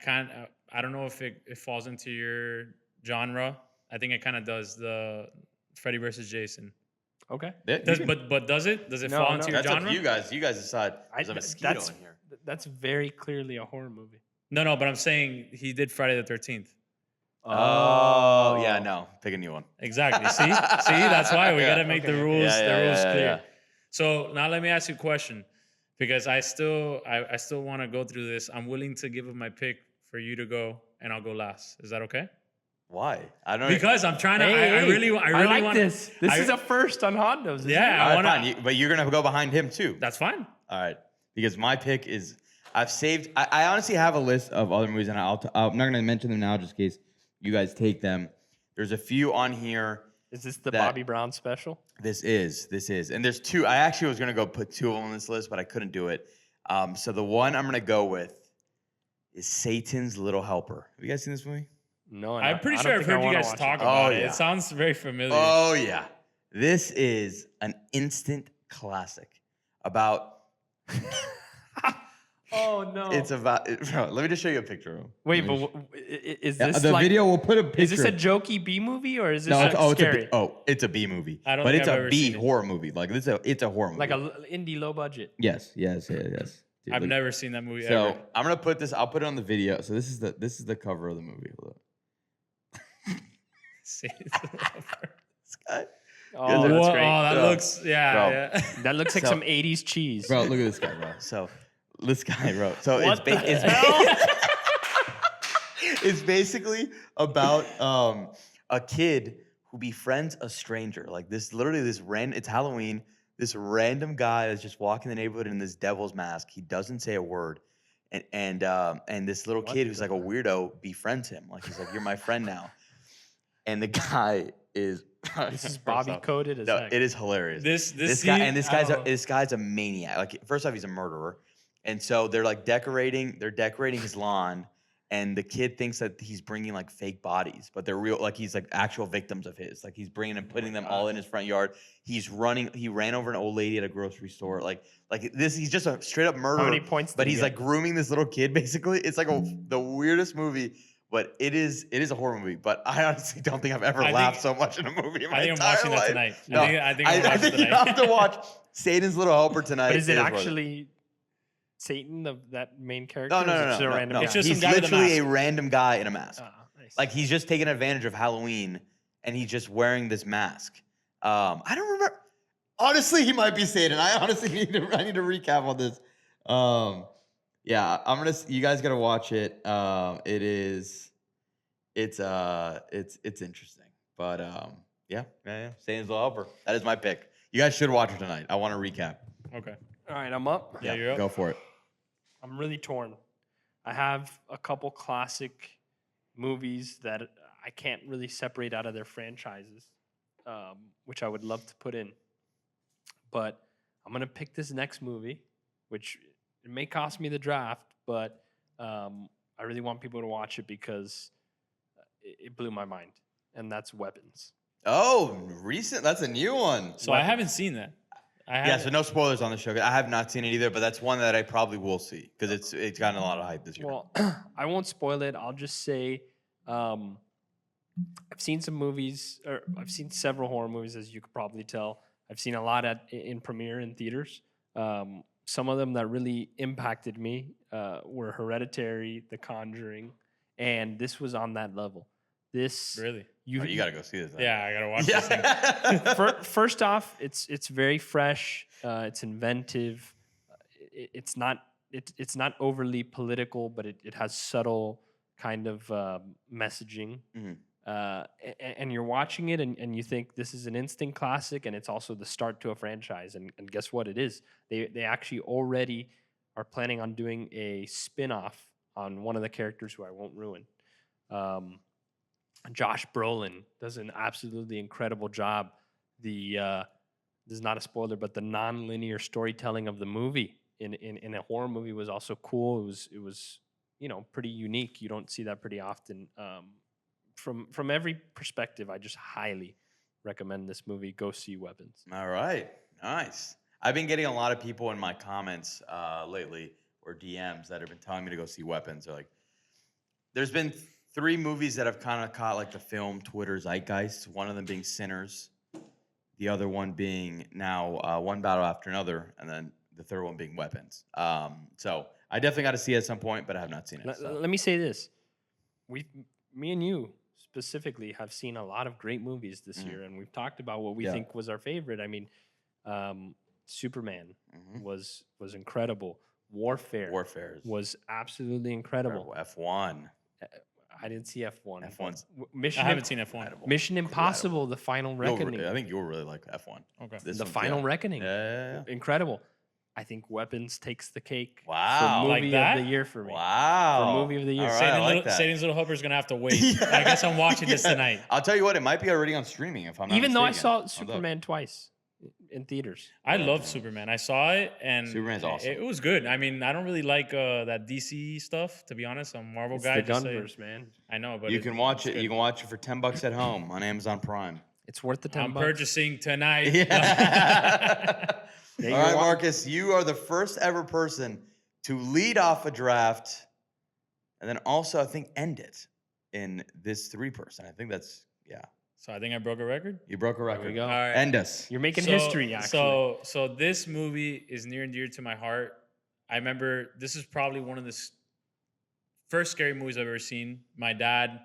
don't know if it falls into your genre. I think it kind of does. The Freddy versus Jason. Okay. Yeah, you Does can- but does it? Does it No, fall no. into your that's up genre? to you guys. You guys decide. I, There's a th- mosquito that's in here. that's very clearly a horror movie. No, but I'm saying he did Friday the 13th. Oh, yeah, no. Pick a new one. Exactly. See, that's why we Yeah. gotta make the Okay. rules clear. Yeah. So now let me ask you a question, because I still want to go through this. I'm willing to give up my pick for you to go, and I'll go last. Is that okay? Why? I don't Because I'm trying to. Hey, I really like want this. This I- is a first on Hondos. isn't Yeah, it? All right, wanna- fine. But you're gonna go behind him too. That's fine. All right, because my pick is I've saved. I honestly have a list of other movies, and I'm not gonna mention them now, just in case you guys take them. There's a few on here. Is this the that- Bobby Brown special? This is, and there's two. I actually was gonna go put two of them on this list, but I couldn't do it. So the one I'm gonna go with is Satan's Little Helper. Have you guys seen this movie? No, and I'm pretty I sure don't I've think I heard you wanna guys watch talk it. about Oh, it. yeah. It sounds very familiar. Oh yeah, this is an instant classic. About Oh no! it's about. Bro, let me just show you a picture of him. Wait, Let me but is Yeah, this the like, video will put a picture. Is this a jokey B movie or is this No, like it's scary? it's a B movie. I don't but think it's I've a ever B seen it. horror movie. Like it's a horror movie. Like a indie low budget. Yes. Dude, I've look- never seen that movie so ever. I'm gonna put this. I'll put it on the video. So this is the cover of the movie. Hold up. See, This guy. Oh, Whoa, that's oh, great. that Bro. looks yeah. Bro. yeah. That looks like So- some 80s cheese. Bro, look at this guy, bro. So this guy wrote. So What the it's hell? it's basically about a kid who befriends a stranger. Like this, literally this random. It's Halloween. This random guy is just walking the neighborhood in this devil's mask. He doesn't say a word, and this little What kid who's the- like a weirdo befriends him. Like he's like, "You're my friend now," and the guy is. This is first Bobby off, coded as No, heck. it is hilarious. This This guy scene- and this oh. guy's a maniac. Like first off, he's a murderer, and so they're decorating his lawn, and the kid thinks that he's bringing like fake bodies, but they're real. Like he's like actual victims of his. Like he's bringing and putting them all in his front yard. He ran over an old lady at a grocery store. Like this, he's just a straight up murderer. How many points did But he he's get? like grooming this little kid. Basically, it's like the weirdest movie. But it is a horror movie. But I honestly don't think I've ever I laughed think- so much in a movie in my I think I'm entire watching that life. tonight. No, I think I'm I watching think you tonight. have to watch Satan's Little Helper tonight. But is it worth actually Satan, that main character? No, or no, is it no, just a no, random no. guy? It's just He's some guy with a literally a mask. random guy in a mask. Ah, nice. Like he's just taking advantage of Halloween, and he's just wearing this mask. I don't remember. Honestly, he might be Satan. I honestly need to recap on this. Yeah, you guys gotta watch it. It's interesting. But yeah. Satan's Little Helper. That is my pick. You guys should watch it tonight. I want to recap. Okay. All right, I'm up. Yeah, you're up. Go for it. I'm really torn. I have a couple classic movies that I can't really separate out of their franchises, which I would love to put in. But I'm gonna pick this next movie, which it may cost me the draft, but I really want people to watch it because it blew my mind, and that's Weapons. Oh, recent. That's a new one. So I haven't seen that. Yeah, so no spoilers on the show. I have not seen it either, but that's one that I probably will see because it's gotten a lot of hype this year. Well, I won't spoil it. I'll just say I've seen some movies, or I've seen several horror movies, as you could probably tell. I've seen a lot in premiere in theaters. Some of them that really impacted me were Hereditary, The Conjuring, and this was on that level. This Really? Oh, you got to go see this. then. Yeah, I gotta watch this thing. Yeah. First off, it's very fresh. It's inventive. It's not overly political, but it has subtle kind of messaging. Mhm. And you're watching it, and you think this is an instant classic, and it's also the start to a franchise. And guess what? It is. They actually already are planning on doing a spin-off on one of the characters who I won't ruin. Josh Brolin does an absolutely incredible job. This is not a spoiler, but the non-linear storytelling of the movie in a horror movie was also cool. It was pretty unique. You don't see that pretty often. From every perspective, I just highly recommend this movie. Go see Weapons. All right. Nice. I've been getting a lot of people in my comments lately or DMs that have been telling me to go see Weapons. They're like, there's been 3 movies that have kind of caught like the film Twitter zeitgeist. One of them being Sinners, the other one being now One Battle After Another, and then the third one being Weapons. So I definitely got to see it at some point, but I have not seen it. So. Let me say this: me and you specifically have seen a lot of great movies this year, and we've talked about what we Yeah. think was our favorite. I mean, Superman was incredible. Warfare was absolutely incredible. F1. I didn't see F1. F1's I haven't seen F1. Mission Impossible: The Final Reckoning. I think you'll really like F1. Okay. This The one's- Final yeah. Reckoning. Yeah. Incredible. I think Weapons takes the cake. Wow. For Like movie that? of the year for me. Wow. For movie of the year. All right, Satan's, I like little, that. Satan's Little Helper's gonna have to wait. I guess I'm watching this tonight. I'll tell you what, it might be already on streaming if I'm not Even though I mistaken. saw Hold up. Superman twice in theaters. I love Superman. I saw it and Superman's awesome. It was good. I mean, I don't really like that DC stuff, to be honest. I'm a Marvel It's guy. the just saying. Gunverse, man. I know, but You can watch it's it. You can watch it for $10 at home on Amazon Prime. It's worth the $10. I'm purchasing tonight. Yeah. Yeah, All you're right, wa- Marcus, you are the first ever person to lead off a draft and then also, I think, end it in this 3-person. I think that's, yeah. So I think I broke a record. You broke a record. There we go. All right. End us. You're making history, actually. So this movie is near and dear to my heart. I remember this is probably one of the first scary movies I've ever seen. My dad,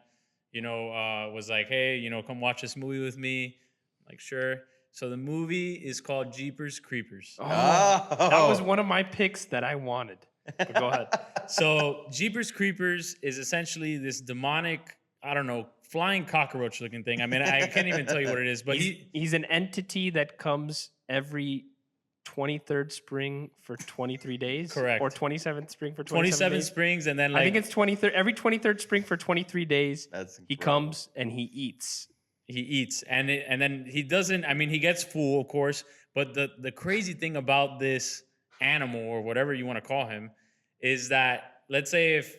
was like, "Hey, come watch this movie with me." I'm like, sure. So the movie is called Jeepers Creepers. Oh, that was one of my picks that I wanted. But go ahead. So Jeepers Creepers is essentially this demonic, I don't know, flying cockroach looking thing. I mean, I can't even tell you what it is, but He's an entity that comes every 23rd spring for 23 days. Correct. Or 27th spring for 27 days. springs, and then I think it's 23rd. Every 23rd spring for 23 days, That's he incredible. comes and he eats. he eats, and then he doesn't. I mean, he gets full, of course. But the crazy thing about this animal, or whatever you want to call him, is that let's say if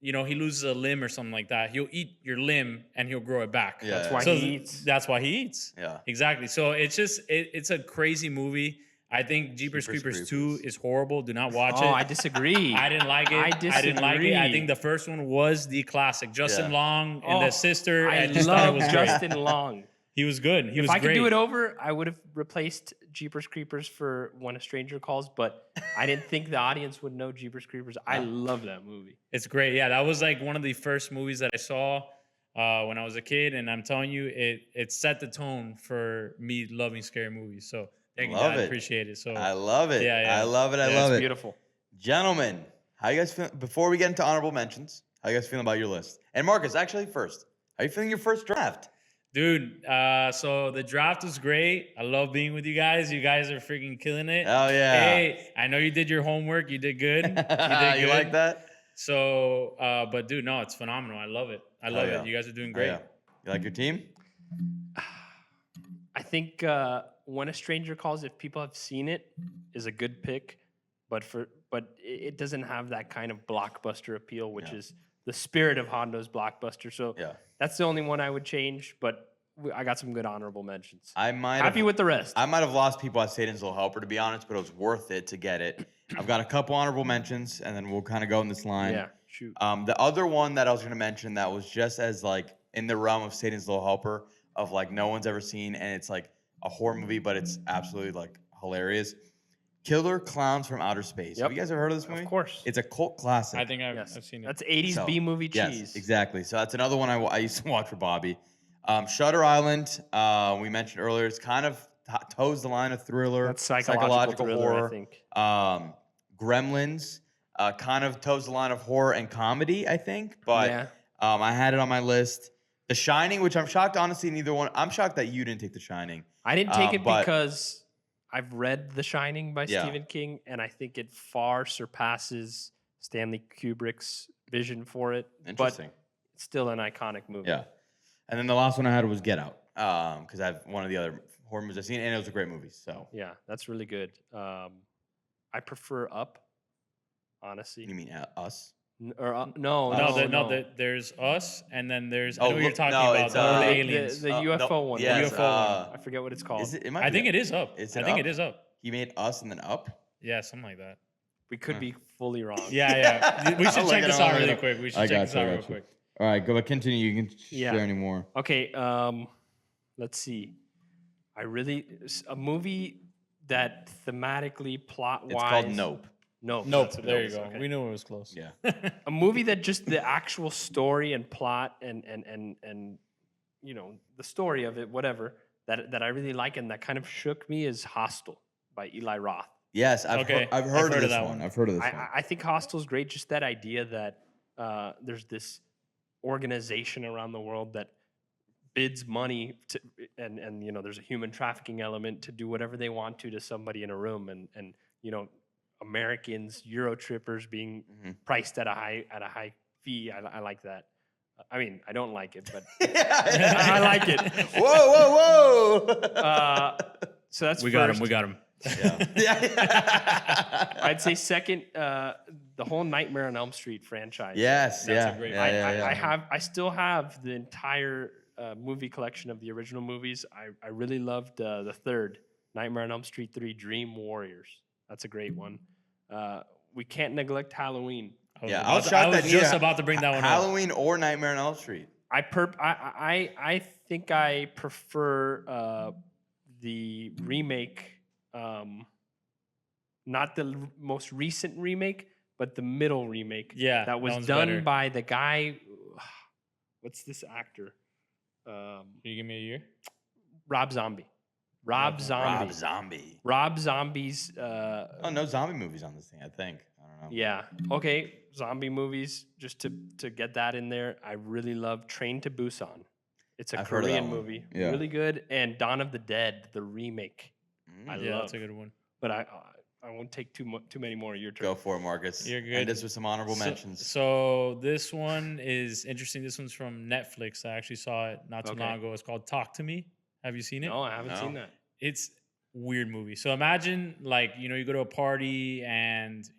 he loses a limb or something like that, he'll eat your limb and he'll grow it back. Yeah. That's why So he eats. That's why he eats. Yeah. Exactly. So it's just it's a crazy movie. I think Jeepers Creepers 2 is horrible. Do not watch Oh, it. I disagree. I didn't like it. I didn't like it. I disagree. think the first one was the classic. Justin Yeah. Long and Oh, the sister. I just thought it love was great. Justin Long. He was good. He If was I great. could do it over, I would have replaced Jeepers Creepers for When a Stranger Calls, but I didn't think the audience would know Jeepers Creepers. I love that movie. It's great. Yeah, that was like one of the first movies that I saw when I was a kid, and I'm telling you, it set the tone for me loving scary movies. So thank you, Love Dad. it. Appreciate it. So I love it. Yeah. I love it. I Yeah, love It's it. beautiful. Gentlemen, how you guys feel? Before we get into honorable mentions, how you guys feeling about your list? And Marcus, actually, first, how you feeling your first draft? dude, so the draft was great. I love being with you guys. You guys are freaking killing it. Oh yeah. Hey, I know you did your homework. You did good. You did good. You like that? So, but dude, no, it's phenomenal. I love it. I love yeah. it. You guys are doing Oh, great. yeah. You like your team? I think When a Stranger Calls, if people have seen it, is a good pick, but it doesn't have that kind of blockbuster appeal, which Yeah. is the spirit of Hondo's blockbuster. So Yeah. that's the only one I would change, but I got some good honorable mentions. I might Happy have, with the rest. I might have lost people at Satan's Little Helper, to be honest, but it was worth it to get it. I've got a couple honorable mentions, and then we'll kind of go in this line. Yeah, shoot. The other one that I was going to mention that was just as like in the realm of Satan's Little Helper, of like no one's ever seen, and it's like a horror movie, but it's absolutely like hilarious. Killer Clowns from Outer Space. Have Yep. you guys ever heard of this movie? Of course. It's a cult classic. I think I've, Yes. I've seen it. That's 80s So, B movie cheese. Yes, exactly. So that's another one I used to watch for Bobby. Shutter Island, we mentioned earlier, it's kind of toes the line of thriller, That's psychological thriller, horror. I think. Gremlins, kind of toes the line of horror and comedy, I think. But Yeah. I had it on my list. The Shining, which I'm shocked, honestly, neither one. I'm shocked that you didn't take The Shining. I didn't take it but- because I've read The Shining by Yeah. Stephen King, and I think it far surpasses Stanley Kubrick's vision for it. Interesting. But it's still an iconic movie. Yeah. And then the last one I had was Get Out, because I have one of the other horror movies I've seen, and it was a great movie. So Yeah, that's really good. I prefer Up, honestly. you mean Us? No, There's us, and then there's. I Oh, know what you're look, talking no, about. it's, The the aliens. the UFO no, one. yes, UFO one. I forget what it's called. Is it? It might I be think Up. it is up. Is I it think Up? it is up. He made Us and then Up. Yeah, something like that. We could be fully wrong. Yeah. We should I'll check look it this up, out I'll look it really up. quick. We should I check got this you, out I real got you. quick. All right, go continue. You can Yeah. share any more. Okay. Let's see. A movie that thematically, plot wise. It's called Nope. Nope. Nope. that's what There it you is, go. okay. We knew it was close. Yeah. A movie that just the actual story and plot and the story of it, whatever, that I really like and that kind of shook me is Hostel by Eli Roth. Yes, Okay, I've heard of this that one. one. I've heard of this one. I think Hostel's great. Just that idea that there's this organization around the world that bids money to, and there's a human trafficking element to do whatever they want to somebody in a room, and Americans, Euro trippers being priced at a high fee. I like that. I mean, I don't like it, but I like it. Whoa. So that's We got first. him. We got him. Yeah. I'd say second, the whole Nightmare on Elm Street franchise. Yes. That's Yeah. a great Yeah. I still have the entire movie collection of the original movies. I really loved the third, Nightmare on Elm Street 3, Dream Warriors. That's a great one. We can't neglect Halloween. I was I shocked was that just neither about to bring that one up. Halloween or Nightmare on Elm Street. I think I prefer the remake, not the most recent remake, but the middle remake. Yeah, that was that one's done better. by the guy. What's this actor? Can you give me a year? Rob Zombie. Rob Zombie. Rob Zombie. Rob Zombie's. Oh, no zombie movies on this thing, I think. I don't know. Yeah. Okay. Zombie movies. Just to get that in there. I really love Train to Busan. It's a I've heard of that Korean one. movie. Yeah. Really good. And Dawn of the Dead, the remake. I Yeah, love. that's a good one. But I won't take too many more of your turn. Go for it, Marcus. You're good. And this with some honorable mentions. So this one is interesting. This one's from Netflix. I actually saw it not too Okay. long ago. It's called Talk to Me. Have you seen it? No, I haven't No. seen that. It's weird movie. So imagine you go to a party and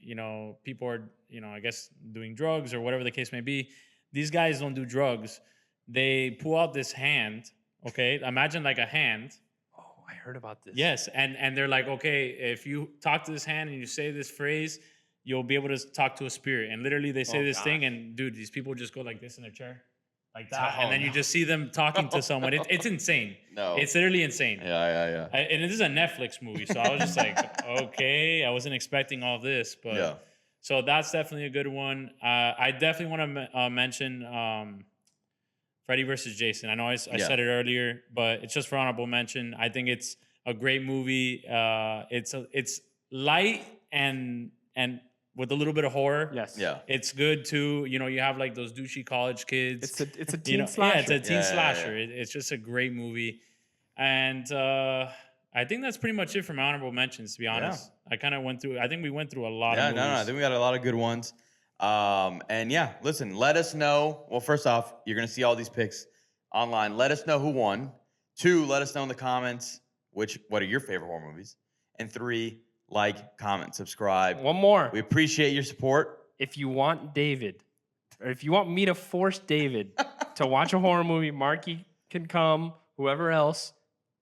people are I guess doing drugs or whatever the case may be. These guys don't do drugs. They pull out this hand. Okay, imagine like a hand. Oh, I heard about this. Yes, and they're like, okay, if you talk to this hand and you say this phrase, you'll be able to talk to a spirit. And literally, they say Oh, this thing, gosh. and dude, these people just go like this in their chair, like that, Oh, and then you no. just see them talking to someone. It's insane. No. It's literally insane. Yeah. And it is a Netflix movie, so I was just like, okay, I wasn't expecting all this, but Yeah. so that's definitely a good one. I definitely want to mention Freddy versus Jason. I know I said it earlier, but it's just for honorable mention. I think it's a great movie. It's light and with a little bit of horror. Yes. Yeah. It's good too. You have like those douchey college kids. It's a teen Yeah, slasher. it's a teen Yeah. slasher. It's just a great movie, and I think that's pretty much it for my honorable mentions. To be honest, I kind of went through. I think we went through a lot Yeah, of movies. no. I think we got a lot of good ones. And yeah, listen, let us know. Well, first off, you're going to see all these picks online. Let us know who won. 2, let us know in the comments what are your favorite horror movies. And 3, like, comment, subscribe. One more. We appreciate your support. If you want David, or if you want me to force David to watch a horror movie, Marky can come, whoever else,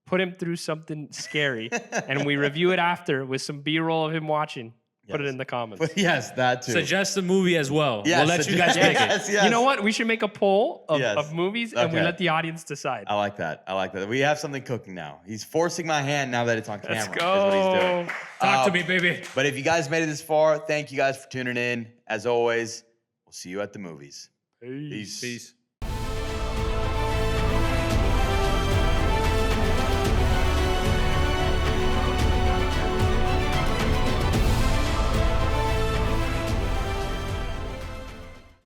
put him through something scary, and we review it after with some B-roll of him watching. Put it Yes. in the comments. But yes, that too. Suggest a movie as well. Yes, We'll let you guys suggest- pick it. yes. You know what? We should make a poll Yes. of movies, and we Okay. let the audience decide. I like that. We have something cooking now. He's forcing my hand now that it's on camera. Let's is what he's doing. go. Talk to me, baby. But if you guys made it this far, thank you guys for tuning in. As always, we'll see you at the movies. Peace. Peace.